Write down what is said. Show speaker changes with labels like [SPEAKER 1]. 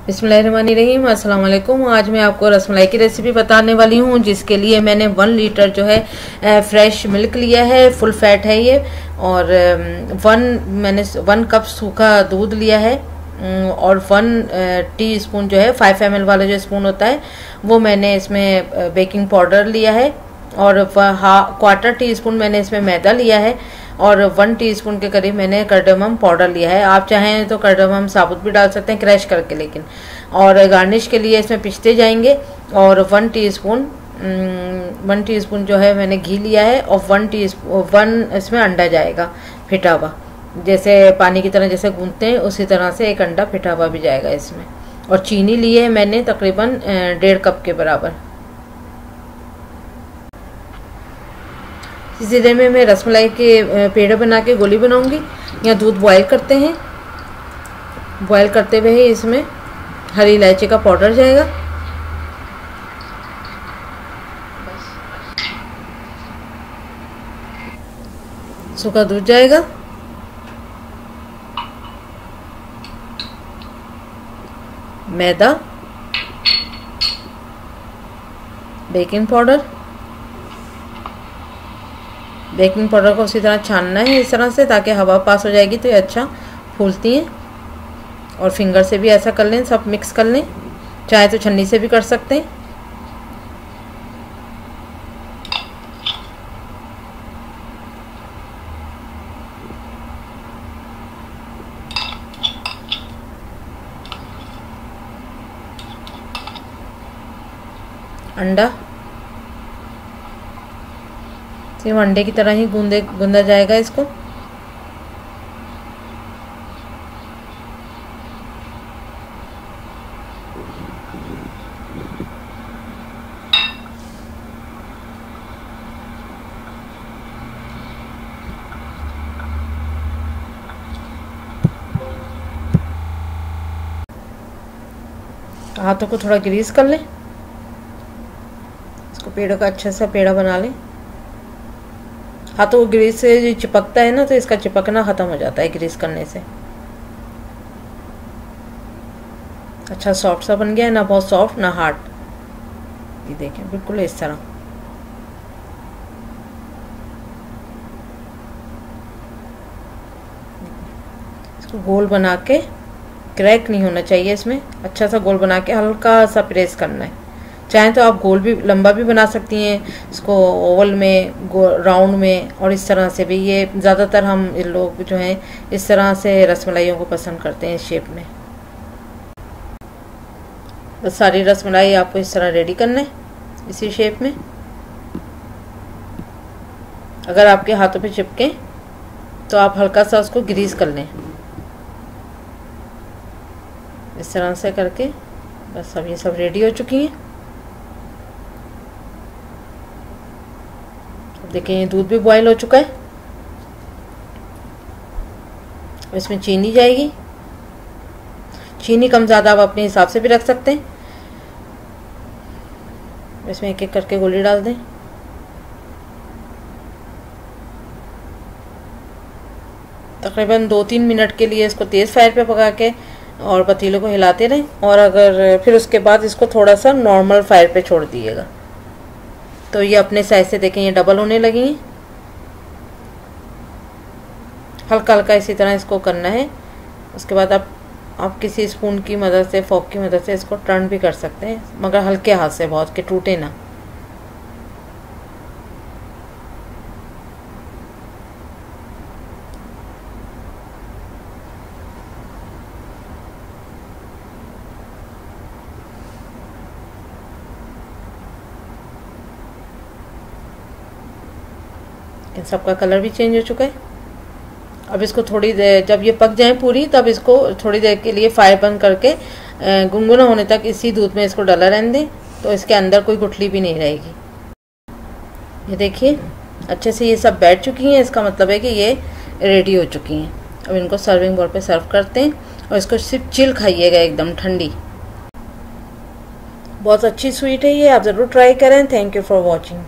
[SPEAKER 1] बिस्मिल्लाहिर्रहमानिर्रहीम। अस्सलाम वालेकुम। आज मैं आपको रसमलाई की रेसिपी बताने वाली हूँ, जिसके लिए मैंने 1 लीटर जो है फ्रेश मिल्क लिया है, फुल फैट है ये। और मैंने 1 कप सूखा दूध लिया है और 1 टीस्पून जो है 5 ml वाला जो स्पून होता है वो मैंने इसमें बेकिंग पाउडर लिया है। और 1/4 टीस्पून मैंने इसमें मैदा लिया है और 1 टीस्पून के करीब मैंने कार्डामम पाउडर लिया है। आप चाहें तो कार्डामम साबुत भी डाल सकते हैं क्रैश करके, लेकिन और गार्निश के लिए इसमें पिस्ते जाएंगे। और 1 टीस्पून जो है मैंने घी लिया है और 1 इसमें अंडा जाएगा फिटा हुआ, जैसे पानी की तरह जैसे गूंथते हैं उसी तरह से एक अंडा फिटा हुआ भी जाएगा इसमें। और चीनी ली है मैंने तकरीबन 1.5 कप के बराबर। इसी देर में मैं रसमलाई के पेड़े बना के गोली बनाऊंगी। यहाँ दूध बॉयल करते हैं, बॉयल करते हुए ही इसमें हरी इलायची का पाउडर जाएगा, सूखा दूध जाएगा, मैदा, बेकिंग पाउडर। बेकिंग पाउडर को उसी तरह छानना है इस तरह से, ताकि हवा पास हो जाएगी तो ये अच्छा फूलती हैं। और फिंगर से भी ऐसा कर लें, सब मिक्स कर लें, चाहे तो छन्नी से भी कर सकते हैं। अंडा सिर्फ अंडे की तरह ही गूंदा जाएगा इसको। हाथों को थोड़ा ग्रीस कर लें, इसको पेड़ों का अच्छा सा पेड़ा बना लें। हाथों को ग्रीस से जो चिपकता है ना, तो इसका चिपकना ख़त्म हो जाता है ग्रीस करने से। अच्छा सॉफ्ट सा बन गया है, ना बहुत सॉफ्ट ना हार्ड। ये देखें बिल्कुल इस तरह। इसको गोल बना के, क्रैक नहीं होना चाहिए इसमें, अच्छा सा गोल बना के हल्का सा प्रेस करना है। चाहें तो आप गोल भी लंबा भी बना सकती हैं इसको, ओवल में, राउंड में, और इस तरह से भी। ये ज़्यादातर हम लोग जो हैं इस तरह से रसमलाइयों को पसंद करते हैं, इस शेप में। बस सारी रसमलाई आपको इस तरह रेडी करना है, इसी शेप में। अगर आपके हाथों पे चिपके तो आप हल्का सा उसको ग्रीस कर लें, इस तरह से करके। बस अब ये सब रेडी हो चुकी हैं। देखिए ये दूध भी बॉयल हो चुका है। इसमें चीनी जाएगी, चीनी कम ज़्यादा आप अपने हिसाब से भी रख सकते हैं। इसमें एक एक करके गोली डाल दें। तकरीबन 2-3 मिनट के लिए इसको तेज़ फायर पे पका के और पतीले को हिलाते रहें। और अगर फिर उसके बाद इसको थोड़ा सा नॉर्मल फायर पे छोड़ दिएगा, तो ये अपने साइज से देखें ये डबल होने लगी हैं। हल्का हल्का इसी तरह इसको करना है। उसके बाद आप किसी स्पून की मदद से, फोक की मदद से इसको टर्न भी कर सकते हैं, मगर हल्के हाथ से, बहुत के टूटे ना। इन सबका कलर भी चेंज हो चुका है। अब इसको थोड़ी देर, जब ये पक जाए पूरी, तब इसको थोड़ी देर के लिए फायर बंद करके गुनगुना होने तक इसी दूध में इसको डाला रहने दें, तो इसके अंदर कोई गुठली भी नहीं रहेगी। ये देखिए अच्छे से ये सब बैठ चुकी हैं, इसका मतलब है कि ये रेडी हो चुकी हैं। अब इनको सर्विंग बोल पे सर्व करते हैं और इसको सिर्फ चिल खाइएगा, एकदम ठंडी। बहुत अच्छी स्वीट है ये, आप ज़रूर ट्राई करें। Thank you for watching.